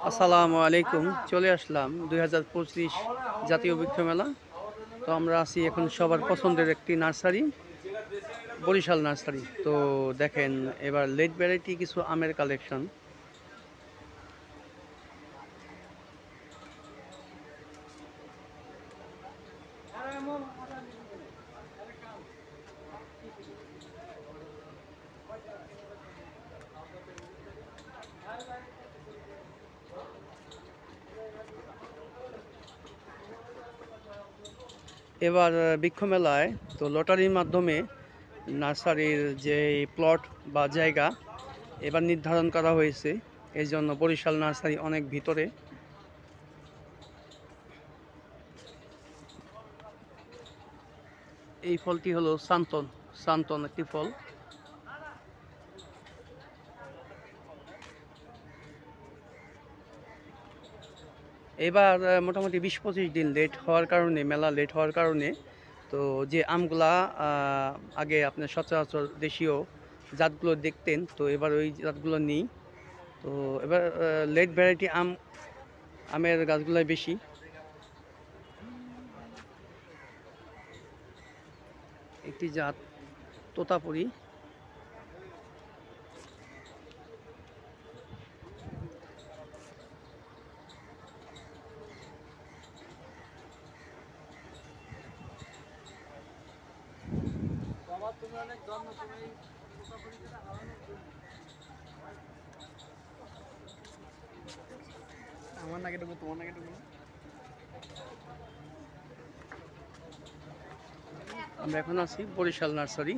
আসসালামু আলাইকুম। চলে আসলাম 2025 জাতীয় বৃক্ষ মেলা। তো আমরা আছি এখন সবার পছন্দের একটি নার্সারি, বরিশাল নার্সারি। তো দেখেন এবার লেট ভ্যারাইটি কিছু আমের কালেকশন। এবার বৃক্ষ মেলায় তো লটারির মাধ্যমে নার্সারির যে প্লট বা জায়গা এবার নির্ধারণ করা হয়েছে। এই জন্য বরিশাল নার্সারি অনেক ভিতরে। এই ফলটি হলো সান্তন, সান্তন একটি ফল। এবার মোটামুটি 20-25 দিন লেট হওয়ার কারণে, মেলা লেট হওয়ার কারণে তো যে আমগুলা আগে আপনার সচরাচর দেশীয় জাতগুলো দেখতেন, তো এবার ওই জাতগুলো নেই। তো এবার লেট ভ্যারাইটি আমের গাছগুলাই বেশি। একটি জাত তোতাপুরি। আমার নাকি দেবো, তোমার নাকি দেবো। আমরা এখন আছি বরিশাল নার্সারি।